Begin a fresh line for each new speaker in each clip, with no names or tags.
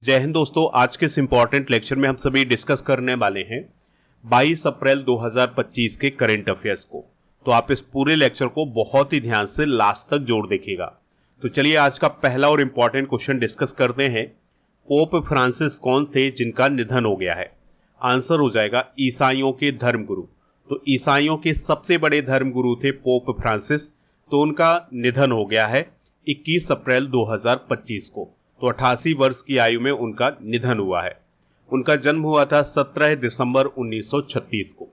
जय हिंद दोस्तों। आज के इस इम्पॉर्टेंट लेक्चर में हम सभी डिस्कस करने वाले हैं 22 अप्रैल 2025 के करंट अफेयर्स को। तो आप इस पूरे लेक्चर को बहुत ही ध्यान से लास्ट तक जोड़ देखिएगा। तो चलिए आज का पहला और इम्पॉर्टेंट क्वेश्चन डिस्कस करते हैं। पोप फ्रांसिस कौन थे जिनका निधन हो गया है? आंसर हो जाएगा ईसाइयों के धर्मगुरु। तो ईसाइयों के सबसे बड़े धर्मगुरु थे पोप फ्रांसिस। तो उनका निधन हो गया है 21 अप्रैल 2025 को। तो 88 वर्ष की आयु में उनका निधन हुआ है। उनका जन्म हुआ था 17 दिसंबर 1936 को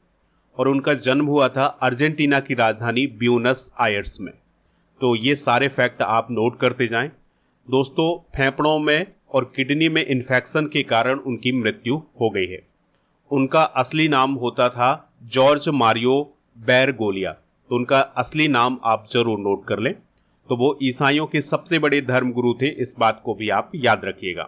और उनका जन्म हुआ था अर्जेंटीना की राजधानी ब्यूनस आयर्स में। तो ये सारे फैक्ट आप नोट करते जाएं। दोस्तों, फेफड़ों में और किडनी में इन्फेक्शन के कारण उनकी मृत्यु हो गई है। उनका असली नाम होता था जॉर्ज मारियो बेरगोलिया। तो उनका असली नाम आप जरूर नोट कर लें। तो वो ईसाइयों के सबसे बड़े धर्मगुरु थे, इस बात को भी आप याद रखिएगा।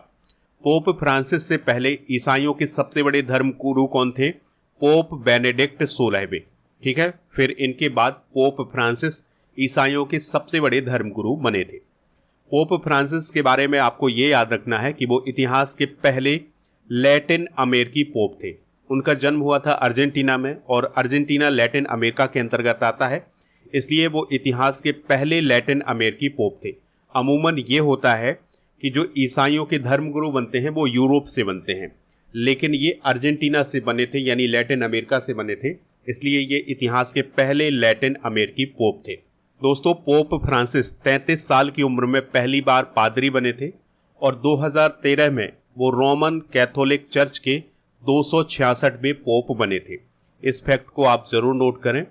पोप फ्रांसिस से पहले ईसाइयों के सबसे बड़े धर्मगुरु कौन थे? पोप बेनेडिक्ट 16वें। ठीक है, फिर इनके बाद पोप फ्रांसिस ईसाइयों के सबसे बड़े धर्मगुरु बने थे। पोप फ्रांसिस के बारे में आपको ये याद रखना है कि वो इतिहास के पहले लैटिन अमेरिकी पोप थे। उनका जन्म हुआ था अर्जेंटीना में और अर्जेंटीना लैटिन अमेरिका के अंतर्गत आता है, इसलिए वो इतिहास के पहले लैटिन अमेरिकी पोप थे। अमूमन ये होता है कि जो ईसाइयों के धर्मगुरु बनते हैं वो यूरोप से बनते हैं, लेकिन ये अर्जेंटीना से बने थे, यानी लैटिन अमेरिका से बने थे, इसलिए ये इतिहास के पहले लैटिन अमेरिकी पोप थे। दोस्तों, पोप फ्रांसिस 33 साल की उम्र में पहली बार पादरी बने थे और 2013 में वो रोमन कैथोलिक चर्च के 266वें पोप बने थे। इस फैक्ट को आप जरूर नोट करें।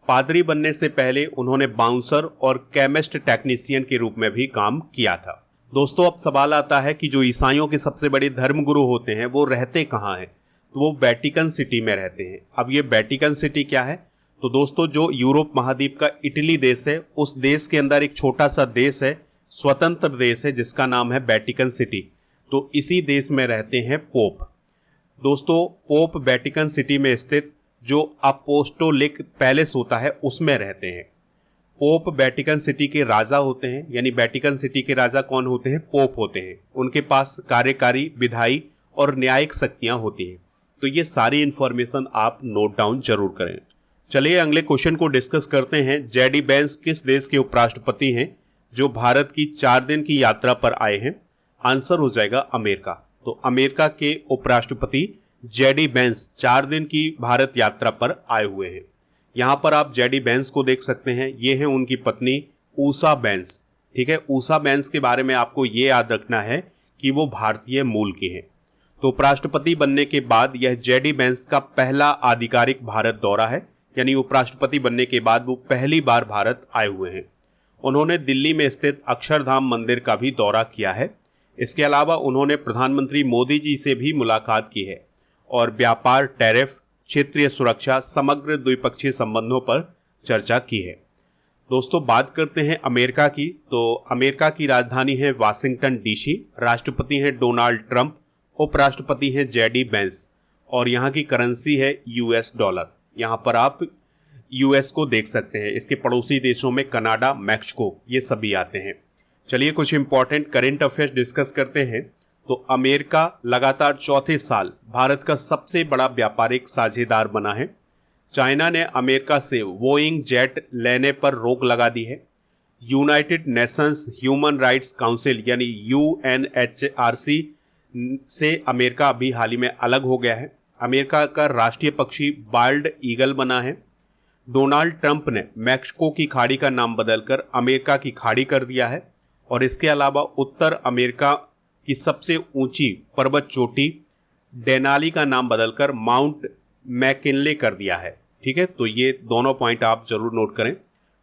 पादरी बनने से पहले उन्होंने बाउंसर और केमिस्ट टेक्नीशियन के रूप में भी काम किया था। दोस्तों, अब सवाल आता है कि जो ईसाइयों के सबसे बड़े धर्मगुरु होते हैं वो रहते कहाँ हैं? तो वो वेटिकन सिटी में रहते हैं। अब ये वेटिकन सिटी क्या है? तो दोस्तों, जो यूरोप महाद्वीप का इटली देश है, उस देश के अंदर एक छोटा सा देश है, स्वतंत्र देश है, जिसका नाम है वेटिकन सिटी। तो इसी देश में रहते हैं पोप। दोस्तों, पोप वेटिकन सिटी में स्थित जो अपोस्टोलिक पैलेस होता है उसमें रहते हैं। पोप वेटिकन सिटी के राजा होते हैं, यानी वेटिकन सिटी के राजा कौन होते हैं? पोप होते हैं। उनके पास कार्यकारी, विधायी और न्यायिक शक्तियां होती हैं। तो ये सारी इंफॉर्मेशन आप नोट डाउन जरूर करें। चलिए अगले क्वेश्चन को डिस्कस करते हैं। जेडी बेंस किस देश के उपराष्ट्रपति हैं जो भारत की 4 दिन की यात्रा पर आए हैं? आंसर हो जाएगा अमेरिका। तो अमेरिका के उपराष्ट्रपति जेडी बेंस 4 दिन की भारत यात्रा पर आए हुए हैं। यहाँ पर आप जेडी बेंस को देख सकते हैं। ये है उनकी पत्नी ऊषा बेंस। ठीक है, ऊषा बेंस के बारे में आपको ये याद रखना है कि वो भारतीय मूल की हैं। तो उपराष्ट्रपति बनने के बाद यह जेडी बेंस का पहला आधिकारिक भारत दौरा है, यानी उपराष्ट्रपति बनने के बाद वो पहली बार भारत आए हुए हैं। उन्होंने दिल्ली में स्थित अक्षरधाम मंदिर का भी दौरा किया है। इसके अलावा उन्होंने प्रधानमंत्री मोदी जी से भी मुलाकात की है और व्यापार, टैरिफ, क्षेत्रीय सुरक्षा, समग्र द्विपक्षीय संबंधों पर चर्चा की है। दोस्तों, बात करते हैं अमेरिका की। तो अमेरिका की राजधानी है वाशिंगटन डीसी। राष्ट्रपति हैं डोनाल्ड ट्रंप, उपराष्ट्रपति हैं जेडी बेंस और यहाँ की करेंसी है यूएस डॉलर। यहाँ पर आप यूएस को देख सकते हैं। इसके पड़ोसी देशों में कनाडा, मैक्सिको, ये सभी आते हैं। चलिए कुछ इंपॉर्टेंट करेंट अफेयर्स डिस्कस करते हैं। तो अमेरिका लगातार चौथे साल भारत का सबसे बड़ा व्यापारिक साझेदार बना है। चाइना ने अमेरिका से बोइंग जेट लेने पर रोक लगा दी है। United Nations human rights council यानी यूएनएचआरसी से अमेरिका अभी हाल ही में अलग हो गया है। अमेरिका का राष्ट्रीय पक्षी बाल्ड ईगल बना है। डोनाल्ड ट्रंप ने मैक्सिको की खाड़ी का नाम बदलकर अमेरिका की खाड़ी कर दिया है और इसके अलावा उत्तर अमेरिका की सबसे ऊंची पर्वत चोटी डेनाली का नाम बदलकर माउंट मैकिनले कर दिया है। ठीक है, तो ये दोनों पॉइंट आप जरूर नोट करें।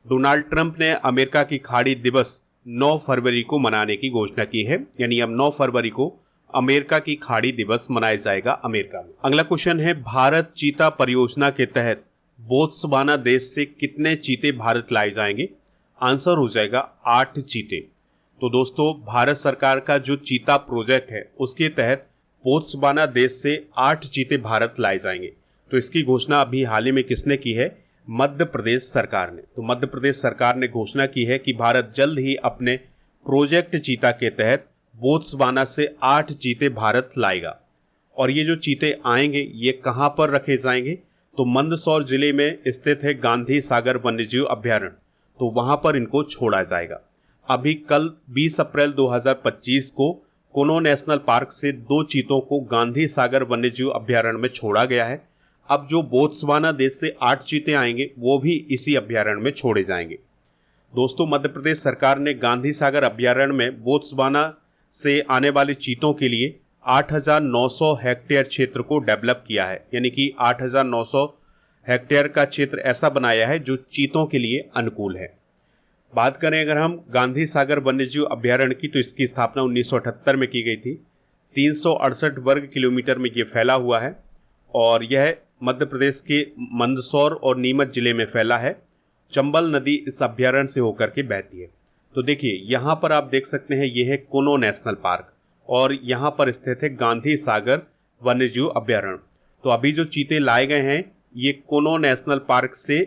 डोनाल्ड ट्रंप ने अमेरिका की खाड़ी दिवस 9 फरवरी को मनाने की घोषणा की है, यानी अब 9 फरवरी को अमेरिका की खाड़ी दिवस मनाया जाएगा अमेरिका में। अगला क्वेश्चन है, भारत चीता परियोजना के तहत बोत्सवाना देश से कितने चीते भारत लाए जाएंगे? आंसर हो जाएगा 8 चीते। तो दोस्तों, भारत सरकार का जो चीता प्रोजेक्ट है उसके तहत बोत्सवाना देश से 8 चीते भारत लाए जाएंगे। तो इसकी घोषणा अभी हाल ही में किसने की है? मध्य प्रदेश सरकार ने। तो मध्य प्रदेश सरकार ने घोषणा की है कि भारत जल्द ही अपने प्रोजेक्ट चीता के तहत बोत्सवाना से 8 चीते भारत लाएगा। और ये जो चीते आएंगे ये कहाँ पर रखे जाएंगे, तो मंदसौर जिले में स्थित है गांधी सागर वन्यजीव अभ्यारण्य, तो वहां पर इनको छोड़ा जाएगा। अभी कल 20 अप्रैल 2025 को कोनो नेशनल पार्क से 2 चीतों को गांधी सागर वन्यजीव अभ्यारण्य में छोड़ा गया है। अब जो बोत्सवाना देश से 8 चीते आएंगे वो भी इसी अभ्यारण्य में छोड़े जाएंगे। दोस्तों, मध्य प्रदेश सरकार ने गांधी सागर अभ्यारण्य में बोत्सवाना से आने वाले चीतों के लिए 8,900 हेक्टेयर क्षेत्र को डेवलप किया है, यानी कि 8,900 हेक्टेयर का क्षेत्र ऐसा बनाया है जो चीतों के लिए अनुकूल है। बात करें अगर हम गांधी सागर वन्यजीव अभ्यारण्य की, तो इसकी स्थापना 1978 में की गई थी। 368 वर्ग किलोमीटर में ये फैला हुआ है और यह मध्य प्रदेश के मंदसौर और नीमच जिले में फैला है। चंबल नदी इस अभ्यारण्य से होकर के बहती है। तो देखिए यहाँ पर आप देख सकते हैं, ये है कोनो नेशनल पार्क और यहाँ पर स्थित है गांधी सागर वन्यजीव अभ्यारण्य। तो अभी जो चीते लाए गए हैं ये कोनो नेशनल पार्क से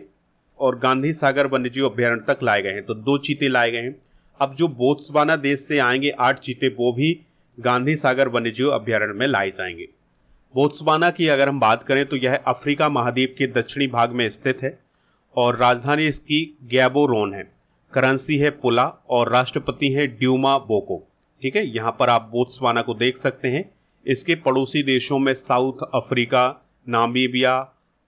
और गांधी सागर वन्यजीव अभ्यारण्य तक लाए गए हैं, तो 2 चीते लाए गए हैं। अब जो बोत्सवाना देश से आएंगे 8 चीते, वो भी गांधी सागर वन्यजीव अभ्यारण्य में लाए जाएंगे। बोत्सवाना की अगर हम बात करें तो यह अफ्रीका महाद्वीप के दक्षिणी भाग में स्थित है और राजधानी इसकी गैबोरोन है, करेंसी है पुला और राष्ट्रपति है ड्यूमा बोको। ठीक है, यहाँ पर आप बोत्सवाना को देख सकते हैं। इसके पड़ोसी देशों में साउथ अफ्रीका, नामीबिया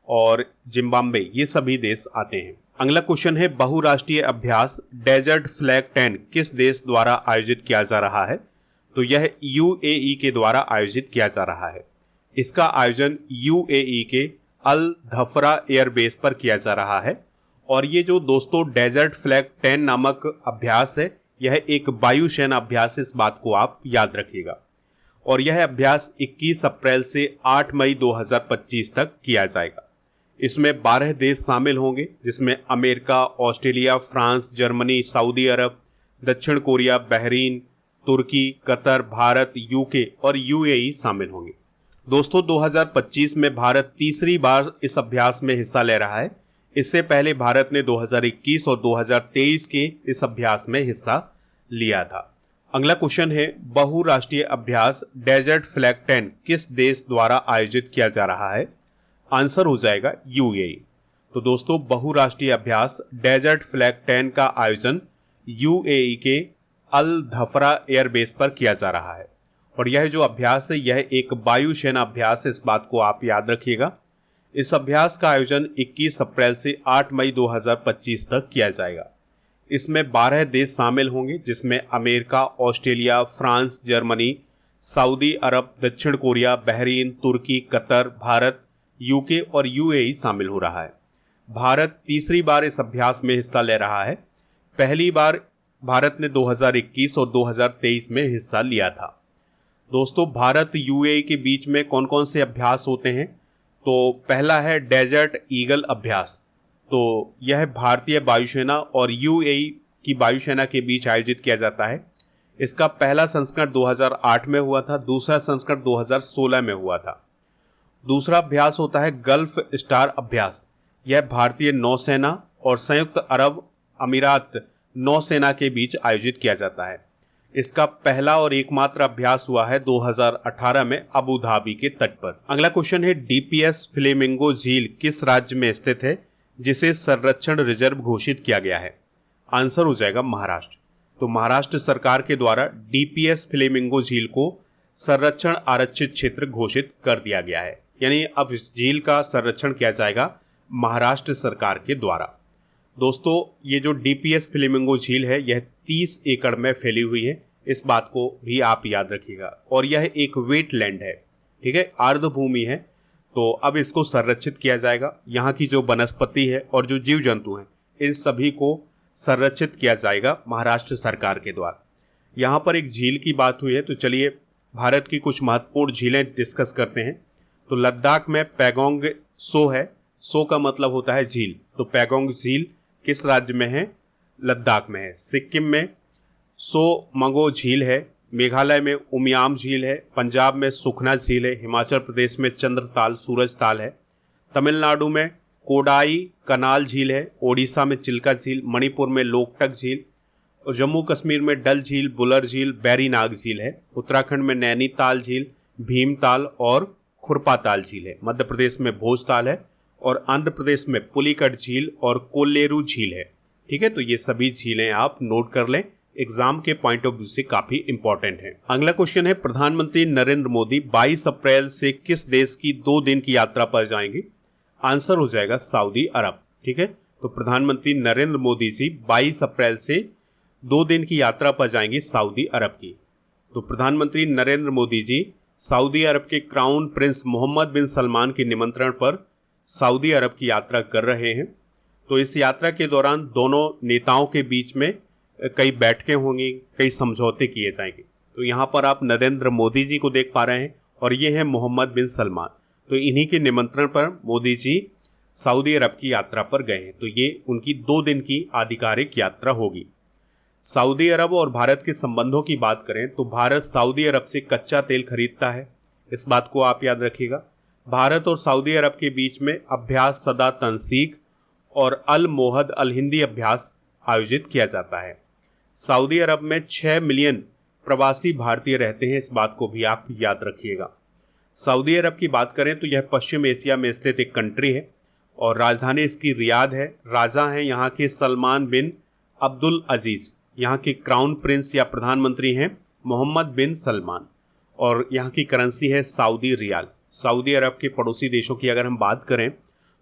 और जिम्बाब्वे, ये सभी देश आते हैं। अगला क्वेश्चन है, बहुराष्ट्रीय अभ्यास डेजर्ट फ्लैग 10 किस देश द्वारा आयोजित किया जा रहा है, तो यह यूएई के द्वारा आयोजित किया जा रहा है। इसका आयोजन यूएई के अल धफरा एयरबेस पर किया जा रहा है। और ये जो दोस्तों डेजर्ट फ्लैग 10 नामक अभ्यास है, यह एक वायुसेना अभ्यास है, इस बात को आप याद रखिएगा। और यह अभ्यास 21 अप्रैल से 8 मई 2025 तक किया जाएगा। इसमें 12 देश शामिल होंगे, जिसमें अमेरिका, ऑस्ट्रेलिया, फ्रांस, जर्मनी, सऊदी अरब, दक्षिण कोरिया, बहरीन, तुर्की, कतर, भारत, यूके और यूएई शामिल होंगे। दोस्तों 2025 में भारत तीसरी बार इस अभ्यास में हिस्सा ले रहा है। इससे पहले भारत ने 2021 और 2023 के इस अभ्यास में हिस्सा लिया था। अगला क्वेश्चन है, बहुराष्ट्रीय अभ्यास डेजर्ट फ्लैग 10 किस देश द्वारा आयोजित किया जा रहा है, आंसर हो जाएगा यूएई। तो दोस्तों बहुराष्ट्रीय अभ्यास डेजर्ट फ्लैग 10 का आयोजन यूएई के अल धफरा एयरबेस पर किया जा रहा है। और यह जो अभ्यास है यह एक वायुसेना अभ्यास है, इस बात को आप याद रखिएगा। इस अभ्यास का आयोजन 21 अप्रैल से 8 मई 2025 तक किया जाएगा। इसमें 12 देश शामिल होंगे, जिसमें अमेरिका, ऑस्ट्रेलिया, फ्रांस, जर्मनी, सऊदी अरब, दक्षिण कोरिया, बहरीन, तुर्की, कतर, भारत, यूके और यूएई शामिल हो रहा है। भारत तीसरी बार इस अभ्यास में हिस्सा ले रहा है। पहली बार भारत ने 2021 और 2023 में हिस्सा लिया था। दोस्तों भारत यूएई के बीच में कौन कौन से अभ्यास होते हैं, तो पहला है डेजर्ट ईगल अभ्यास। तो यह भारतीय वायुसेना और यूएई की वायुसेना के बीच आयोजित किया जाता है। इसका पहला संस्करण 2008 में हुआ था, दूसरा संस्करण 2016 में हुआ था। दूसरा अभ्यास होता है गल्फ स्टार अभ्यास। यह भारतीय नौसेना और संयुक्त अरब अमीरात नौसेना के बीच आयोजित किया जाता है। इसका पहला और एकमात्र अभ्यास हुआ है 2018 में अबू धाबी के तट पर। अगला क्वेश्चन है, डीपीएस फ्लेमिंगो झील किस राज्य में स्थित है जिसे संरक्षण रिजर्व घोषित किया गया है, आंसर हो जाएगा महाराष्ट्र। तो महाराष्ट्र सरकार के द्वारा डीपीएस फ्लेमिंगो झील को संरक्षण आरक्षित क्षेत्र घोषित कर दिया गया है, यानी अब इस झील का संरक्षण किया जाएगा महाराष्ट्र सरकार के द्वारा। दोस्तों ये जो डीपीएस फ्लेमिंगो झील है यह 30 एकड़ में फैली हुई है, इस बात को भी आप याद रखिएगा। और यह एक वेटलैंड है, ठीक है, आर्द्र भूमि है। तो अब इसको संरक्षित किया जाएगा। यहाँ की जो वनस्पति है और जो जीव जंतु हैं इन सभी को संरक्षित किया जाएगा महाराष्ट्र सरकार के द्वारा। यहाँ पर एक झील की बात हुई है, तो चलिए भारत की कुछ महत्वपूर्ण झीलें डिस्कस करते हैं। तो लद्दाख में पैगोंग सो है, सो का मतलब होता है झील। तो पैगोंग झील किस राज्य में है, लद्दाख में है। सिक्किम में सो मंगो झील है, मेघालय में उमियाम झील है, पंजाब में सुखना झील है, हिमाचल प्रदेश में चंद्रताल सूरज ताल है, तमिलनाडु में कोडाई कनाल झील है, ओडिशा में चिल्का झील, मणिपुर में लोकटक झील, और जम्मू कश्मीर में डल झील, बुलर झील, बैरीनाग झील है। उत्तराखंड में नैनीताल झील, भीमताल और खुरपाताल झील है। मध्य प्रदेश में भोजताल है और आंध्र प्रदेश में पुलिकट झील और कोल्लेरू झील है। ठीक है, तो ये सभी झीलें आप नोट कर लें, एग्जाम के पॉइंट ऑफ व्यू से काफी इंपॉर्टेंट है। अगला क्वेश्चन है, प्रधानमंत्री नरेंद्र मोदी 22 अप्रैल से किस देश की 2 दिन की यात्रा पर जाएंगे? आंसर हो जाएगा सऊदी अरब। ठीक है, तो प्रधानमंत्री नरेंद्र मोदी जी 22 अप्रैल से 2 दिन की यात्रा पर जाएंगे सऊदी अरब की। तो प्रधानमंत्री नरेंद्र मोदी जी सऊदी अरब के क्राउन प्रिंस मोहम्मद बिन सलमान के निमंत्रण पर सऊदी अरब की यात्रा कर रहे हैं। तो इस यात्रा के दौरान दोनों नेताओं के बीच में कई बैठकें होंगी, कई समझौते किए जाएंगे। तो यहाँ पर आप नरेंद्र मोदी जी को देख पा रहे हैं और ये हैं मोहम्मद बिन सलमान। तो इन्हीं के निमंत्रण पर मोदी जी सऊदी अरब की यात्रा पर गए हैं। तो ये उनकी 2 दिन की आधिकारिक यात्रा होगी। सऊदी अरब और भारत के संबंधों की बात करें तो भारत सऊदी अरब से कच्चा तेल खरीदता है, इस बात को आप याद रखिएगा। भारत और सऊदी अरब के बीच में अभ्यास सदा तंसीक और अल मोहद अल हिंदी अभ्यास आयोजित किया जाता है। सऊदी अरब में 6 मिलियन प्रवासी भारतीय रहते हैं, इस बात को भी आप याद रखिएगा। सऊदी अरब की बात करें तो यह पश्चिम एशिया में स्थित एक कंट्री है और राजधानी इसकी रियाद है। राजा हैं यहाँ के सलमान बिन अब्दुल अजीज। यहाँ के क्राउन प्रिंस या प्रधानमंत्री हैं मोहम्मद बिन सलमान और यहाँ की करेंसी है सऊदी रियाल। सऊदी अरब के पड़ोसी देशों की अगर हम बात करें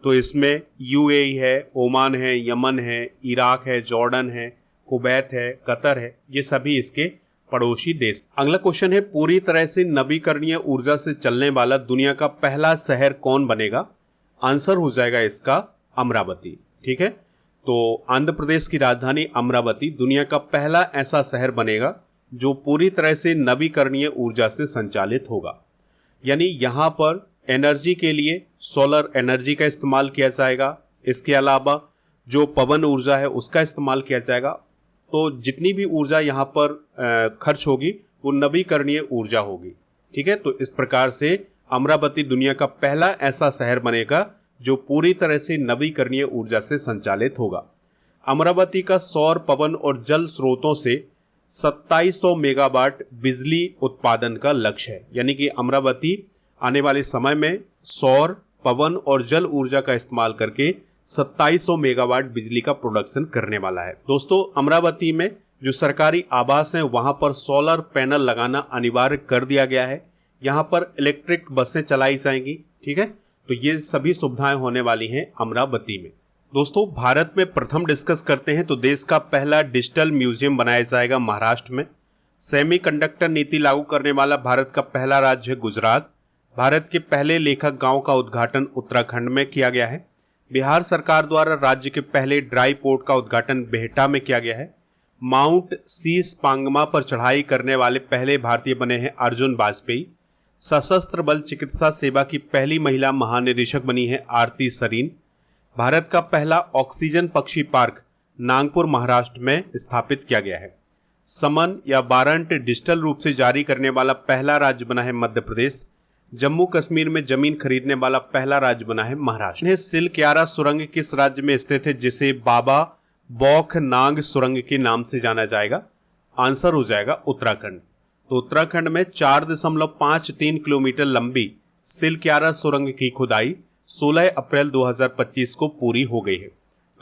तो इसमें यूएई है, ओमान है, यमन है, इराक है, जॉर्डन है, कुवैत है, कतर है, ये सभी इसके पड़ोसी देश। अगला क्वेश्चन है, पूरी तरह से नवीकरणीय ऊर्जा से चलने वाला दुनिया का पहला शहर कौन बनेगा? आंसर हो जाएगा इसका अमरावती। ठीक है, तो आंध्र प्रदेश की राजधानी अमरावती दुनिया का पहला ऐसा शहर बनेगा जो पूरी तरह से नवीकरणीय ऊर्जा से संचालित होगा। यानी यहाँ पर एनर्जी के लिए सोलर एनर्जी का इस्तेमाल किया जाएगा। इसके अलावा जो पवन ऊर्जा है उसका इस्तेमाल किया जाएगा। तो जितनी भी ऊर्जा यहाँ पर खर्च होगी वो नवीकरणीय ऊर्जा होगी। ठीक है, तो इस प्रकार से अमरावती दुनिया का पहला ऐसा शहर बनेगा जो पूरी तरह से नवीकरणीय ऊर्जा से संचालित होगा। अमरावती का सौर, पवन और जल स्रोतों से 2700 मेगावाट बिजली उत्पादन का लक्ष्य है। यानी कि अमरावती आने वाले समय में सौर, पवन और जल ऊर्जा का इस्तेमाल करके 2700 मेगावाट बिजली का प्रोडक्शन करने वाला है। दोस्तों, अमरावती में जो सरकारी आवास हैं वहां पर सोलर पैनल लगाना अनिवार्य कर दिया गया है। यहां पर इलेक्ट्रिक बसें चलाई जाएंगी। ठीक है, तो ये सभी सुविधाएं होने वाली हैं अमरावती में। दोस्तों, भारत में प्रथम डिस्कस करते हैं तो देश का पहला डिजिटल म्यूजियम बनाया जाएगा महाराष्ट्र में। सेमीकंडक्टर नीति लागू करने वाला भारत का पहला राज्य है गुजरात। भारत के पहले लेखक गांव का उद्घाटन उत्तराखंड में किया गया है। बिहार सरकार द्वारा राज्य के पहले ड्राई पोर्ट का उद्घाटन बेहटा में किया गया है। माउंट शीश पांगमा पर चढ़ाई करने वाले पहले भारतीय बने हैं अर्जुन वाजपेयी। सशस्त्र बल चिकित्सा सेवा की पहली महिला महानिदेशक बनी है आरती सरीन। भारत का पहला ऑक्सीजन पक्षी पार्क नागपुर महाराष्ट्र में स्थापित किया गया है। समन या वारंट डिजिटल रूप से जारी करने वाला पहला राज्य बना है मध्य प्रदेश। जम्मू कश्मीर में जमीन खरीदने वाला पहला राज्य बना है महाराष्ट्र। सिलक्यारा सुरंग किस राज्य में स्थित है जिसे बाबा बौखनाग सुरंग के नाम से जाना जाएगा? आंसर हो जाएगा उत्तराखंड। तो उत्तराखंड में 4.53 किलोमीटर लंबी सिलक्यारा सुरंग की खुदाई 16 अप्रैल 2025 को पूरी हो गई है।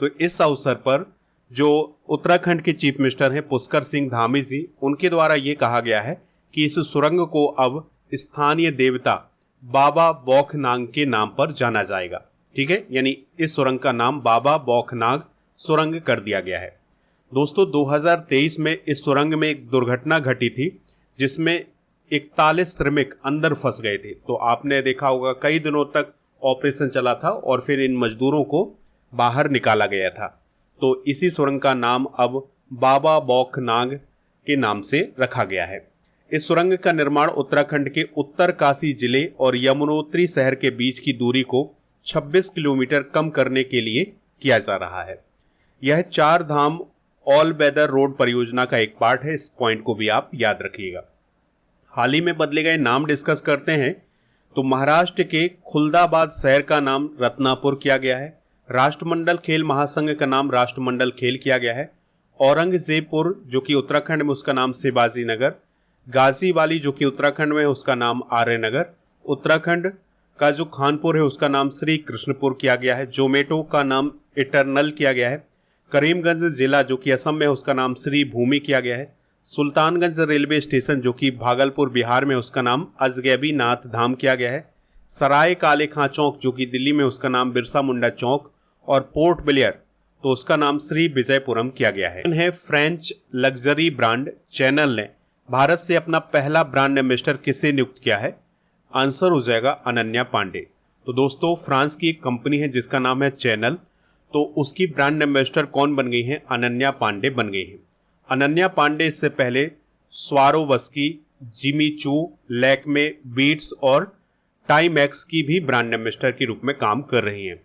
तो इस अवसर पर जो उत्तराखंड के चीफ मिनिस्टर हैं पुष्कर सिंह धामी जी, उनके द्वारा ये कहा गया है कि इस सुरंग को अब स्थानीय देवता बाबा बौखनाग के नाम पर जाना जाएगा। ठीक है, यानी इस सुरंग का नाम बाबा बौखनाग सुरंग कर दिया गया है। दोस्तों, 2023 में इस सुरंग में एक दुर्घटना घटी थी जिसमें 41 श्रमिक अंदर फंस गए थे। तो आपने देखा होगा कई दिनों तक ऑपरेशन चला था और फिर इन मजदूरों को बाहर निकाला गया था। तो इसी सुरंग का नाम अब बाबा बौखनाग के नाम से रखा गया है। इस सुरंग का निर्माण उत्तराखंड के उत्तरकाशी जिले और यमुनोत्री शहर के बीच की दूरी को 26 किलोमीटर कम करने के लिए किया जा रहा है। यह 4 धाम ऑल वेदर रोड परियोजना का एक पार्ट है। इस पॉइंट को भी आप याद रखिएगा। हाल ही में बदले गए नाम डिस्कस करते हैं तो महाराष्ट्र के खुलदाबाद शहर का नाम रत्नापुर किया गया है। राष्ट्रमंडल खेल महासंघ का नाम राष्ट्रमंडल खेल किया गया है औरंगजेबपुर जो कि उत्तराखंड में उसका नाम शिवाजी नगर, गाजीवाली जो कि उत्तराखंड में उसका नाम आर्यनगर, उत्तराखंड का जो खानपुर है उसका नाम श्री कृष्णपुर किया गया है, जोमेटो का नाम इटरनल किया गया है, करीमगंज जिला जो कि असम में उसका नाम श्री भूमि किया गया है, सुल्तानगंज रेलवे स्टेशन जो कि भागलपुर बिहार में उसका नाम अजगैबी नाथ धाम किया गया है, सराय काले खां चौक जो कि दिल्ली में उसका नाम बिरसा मुंडा चौक, और पोर्ट ब्लेयर तो उसका नाम श्री विजयपुरम किया गया है। फ्रेंच लग्जरी ब्रांड चैनल ने भारत से अपना पहला ब्रांड एम्बेसडर किसे नियुक्त किया है? आंसर हो जाएगा अनन्या पांडे। तो दोस्तों फ्रांस की एक कंपनी है जिसका नाम है चैनल, तो उसकी ब्रांड एम्बेसडर कौन बन गई है? अनन्या पांडे बन गई है। अनन्या पांडे इससे पहले Swarovski, Jimmy Choo, Lakme, beats और टाइमैक्स की भी ब्रांड एम्बेसडर के रूप में काम कर रही हैं।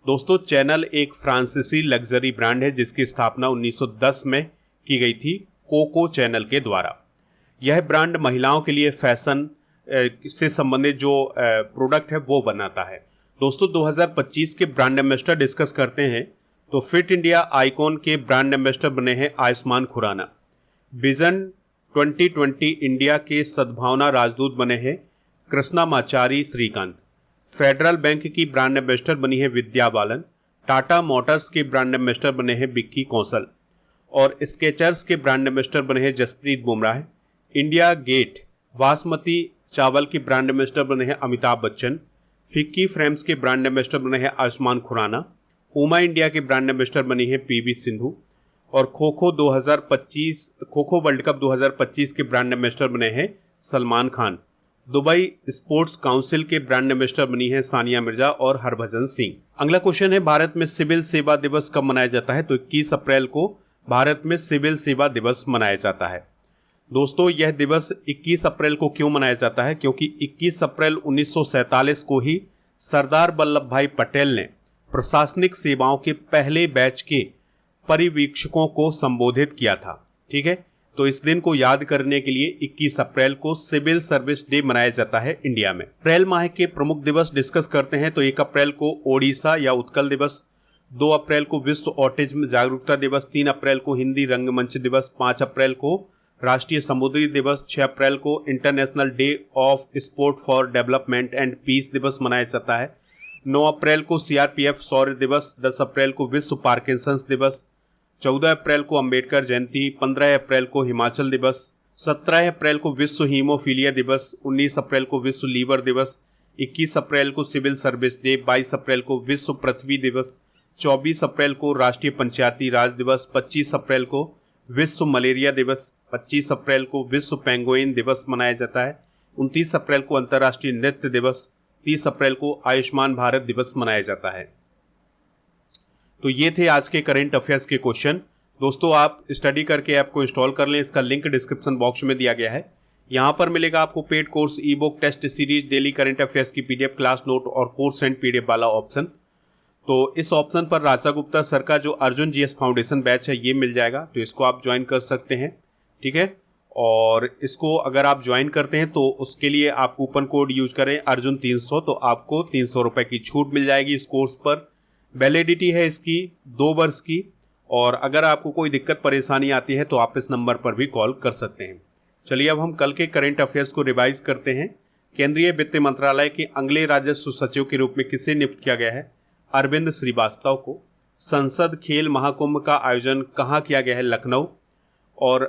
दोस्तों चैनल एक फ्रांसीसी लग्जरी ब्रांड है जिसकी स्थापना 1910 में की गई थी कोको चैनल के द्वारा। यह ब्रांड महिलाओं के लिए फैशन से संबंधित जो प्रोडक्ट है वो बनाता है। दोस्तों 2025 के ब्रांड एम्बेसडर डिस्कस करते हैं तो फिट इंडिया आइकॉन के ब्रांड एम्बेसडर बने हैं आयुष्मान खुराना। विजन 2020 इंडिया के सद्भावना राजदूत बने हैं कृष्णामाचारी श्रीकांत। फेडरल बैंक की ब्रांड एम्बेसडर बनी है विद्या बालन। टाटा मोटर्स के ब्रांड एम्बेसडर बने हैं बिक्की कौशल और स्केचर्स के ब्रांड एम्बेसडर बने हैं जसप्रीत बुमराह। इंडिया गेट बासमती चावल के ब्रांड एम्बेसडर बने हैं अमिताभ बच्चन। फिक्की फ्रेम्स के ब्रांड एम्बेसडर बने हैं आयुष्मान खुराना। उमा इंडिया के ब्रांड एम्बेसडर बनी है पीवी सिंधु और खो खो वर्ल्ड कप 2025 के ब्रांड एम्बेसडर बने हैं Salman Khan. Dubai sports council के ब्रांड एम्बेसडर बनी है सानिया मिर्जा और हरभजन सिंह। अगला क्वेश्चन है भारत में सिविल सेवा दिवस कब मनाया जाता है? तो 21 अप्रैल को भारत में सिविल सेवा दिवस मनाया जाता है। दोस्तों यह दिवस 21 अप्रैल को क्यों मनाया जाता है? क्योंकि 21 अप्रैल 1947 को ही सरदार वल्लभ भाई पटेल ने प्रशासनिक सेवाओं के पहले बैच के परिवीक्षकों को संबोधित किया था। ठीक है, तो इस दिन को याद करने के लिए 21 अप्रैल को सिविल सर्विस डे मनाया जाता है इंडिया में। अप्रैल माह के प्रमुख दिवस डिस्कस करते हैं तो 1 अप्रैल को ओडिशा या उत्कल दिवस, 2 अप्रैल को विश्व ऑटिज्म जागरूकता दिवस, 3 अप्रैल को हिंदी रंगमंच दिवस, 5 अप्रैल को राष्ट्रीय समुद्री दिवस, 6 अप्रैल को international day of sport for development and peace दिवस मनाया जाता है, 9 अप्रैल को सीआरपीएफ शौर्य दिवस, 10 अप्रैल को विश्व पार्किंसंस दिवस, 14 अप्रैल को अंबेडकर जयंती, 15 अप्रैल को हिमाचल दिवस, 17 अप्रैल को विश्व हीमोफीलिया दिवस, 19 अप्रैल को विश्व लीवर दिवस, 21 अप्रैल को सिविल सर्विस डे, 22 अप्रैल को विश्व पृथ्वी दिवस, 24 अप्रैल को राष्ट्रीय पंचायती राज दिवस, 25 अप्रैल को विश्व मलेरिया दिवस, 25 अप्रैल को विश्व पेंगुइन दिवस मनाया जाता है, 29 अप्रैल को अंतर्राष्ट्रीय नृत्य दिवस, 30 अप्रैल को आयुष्मान भारत दिवस मनाया जाता है। तो ये थे आज के करंट अफेयर्स के क्वेश्चन। दोस्तों आप स्टडी करके ऐप को इंस्टॉल कर लें, इसका लिंक डिस्क्रिप्शन बॉक्स में दिया गया है। यहाँ पर मिलेगा आपको paid course, e book, test series, daily current affairs की पीडीएफ, क्लास नोट और कोर्स एंड पीडीएफ वाला ऑप्शन। तो इस ऑप्शन पर राजा गुप्ता सर का जो अर्जुन जीएस फाउंडेशन बैच है ये मिल जाएगा, तो इसको आप ज्वाइन कर सकते हैं। ठीक है, और इसको अगर आप ज्वाइन करते हैं तो उसके लिए आप कूपन कोड यूज करें अर्जुन 300, तो आपको 300 रुपये की छूट मिल जाएगी इस कोर्स पर। वैलिडिटी है इसकी 2 वर्ष की, और अगर आपको कोई दिक्कत परेशानी आती है तो आप इस नंबर पर भी कॉल कर सकते हैं। चलिए अब हम कल के करंट अफेयर्स को रिवाइज करते हैं। केंद्रीय वित्त मंत्रालय के अगले राजस्व सचिव के रूप में किसे नियुक्त किया गया है? अरविंद श्रीवास्तव को। संसद खेल महाकुंभ का आयोजन कहाँ किया गया है? लखनऊ। और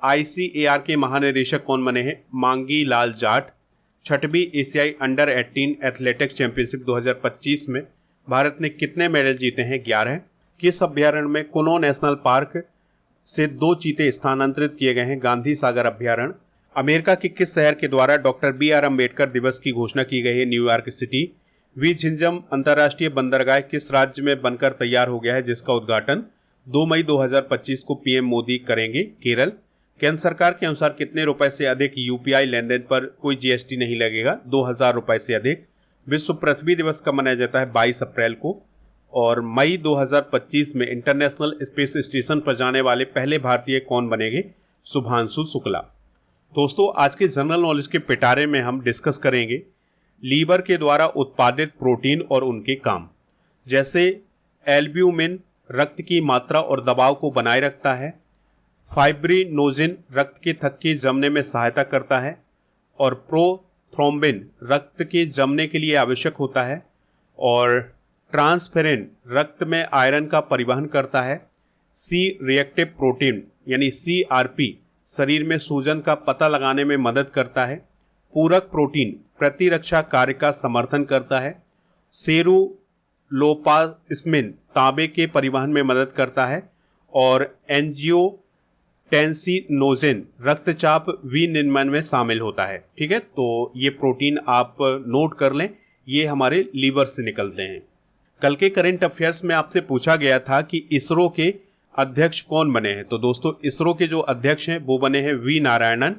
ICAR के महानिदेशक कौन बने हैं? मांगी लाल जाट। 6वीं एशियाई अंडर 18 एथलेटिक्स चैंपियनशिप 2025 में भारत ने कितने मेडल जीते हैं? 11। किस अभ्यारण्य में कुनो नेशनल पार्क से 2 चीते स्थानांतरित किए गए हैं? गांधी सागर अभ्यारण्य। अमेरिका के किस शहर के द्वारा डॉक्टर BR अम्बेडकर दिवस की घोषणा की गई है? New York city. वी झिंझम अंतर्राष्ट्रीय बंदरगाह किस राज्य में बनकर तैयार हो गया है, जिसका उद्घाटन 2 मई 2025 को PM मोदी करेंगे? केरल। केंद्र सरकार के अनुसार कितने रुपए से अधिक UPI लेन देन पर कोई GST नहीं लगेगा? 2000 रुपए से अधिक। विश्व पृथ्वी दिवस कब मनाया जाता है? 22 अप्रैल को। और मई 2025 में इंटरनेशनल स्पेस स्टेशन पर जाने वाले पहले भारतीय कौन बनेंगे? शुभांशु शुक्ला। दोस्तों आज के जनरल नॉलेज के पिटारे में हम डिस्कस करेंगे लीवर के द्वारा उत्पादित प्रोटीन और उनके काम, जैसे एल्ब्यूमिन, रक्त की मात्रा और दबाव को बनाए रखता है। फाइब्रिनोजिन रक्त के थक्के जमने में सहायता करता है। और प्रोथ्रोम्बिन रक्त के जमने के लिए आवश्यक होता है। और ट्रांसफेरिन रक्त में आयरन का परिवहन करता है। सी रिएक्टिव प्रोटीन यानी CRP शरीर में सूजन का पता लगाने में मदद करता है। पूरक प्रोटीन प्रतिरक्षा कार्य का समर्थन करता है। सेरुलोपास्मिन तांबे के परिवहन में मदद करता है। और एंजियोटेंसिनोजेन रक्तचाप विनियमन में शामिल होता है। ठीक है, तो ये प्रोटीन आप नोट कर लें, ये हमारे लीवर से निकलते हैं। कल के करंट अफेयर्स में आपसे पूछा गया था कि इसरो के अध्यक्ष कौन बने हैं। तो दोस्तों, इसरो के जो अध्यक्ष हैं वो बने हैं वी नारायणन।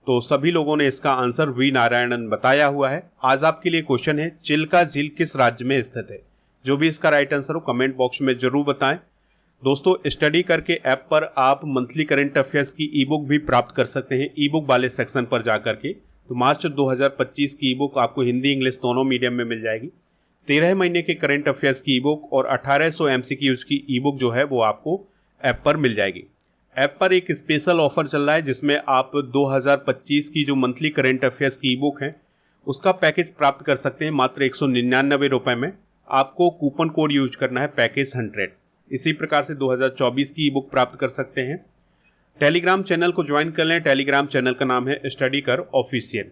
तो सभी लोगों ने इसका आंसर वी नारायणन बताया हुआ है। आज आपके लिए क्वेश्चन है, चिल्का झील किस राज्य में स्थित है। जो भी इसका राइट आंसर हो कमेंट बॉक्स में जरूर बताएं। दोस्तों, स्टडी करके ऐप पर आप मंथली करंट अफेयर्स की ई बुक भी प्राप्त कर सकते हैं, ई बुक वाले सेक्शन पर जाकर के। तो मार्च 2025 की ई बुक आपको हिंदी इंग्लिश दोनों मीडियम में मिल जाएगी। 13 महीने के करंट अफेयर्स की ई बुक और 1800 MCQs की ई बुक जो है वो आपको ऐप पर मिल जाएगी। ऐप पर एक स्पेशल ऑफर चल रहा है जिसमें आप 2025 की जो मंथली करंट अफेयर्स की ई बुक है उसका पैकेज प्राप्त कर सकते हैं मात्र 199 रुपये में। आपको कूपन कोड यूज करना है पैकेज 100। इसी प्रकार से 2024 की ई बुक प्राप्त कर सकते हैं। टेलीग्राम चैनल को ज्वाइन कर लें। टेलीग्राम चैनल का नाम है स्टडी कर ऑफिशियल।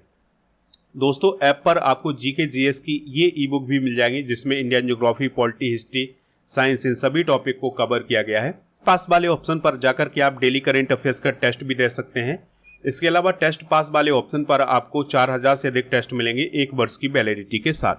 दोस्तों, ऐप पर आपको GK GS की ये ई बुक भी मिल जाएगी जिसमें Indian geography, polity, history, science इन सभी टॉपिक को कवर किया गया है। पास वाले ऑप्शन पर जाकर के आप डेली करंट अफेयर्स का टेस्ट भी दे सकते हैं। इसके अलावा टेस्ट पास वाले ऑप्शन पर आपको 4000 से अधिक टेस्ट मिलेंगे 1 वर्ष की वैलिडिटी के साथ।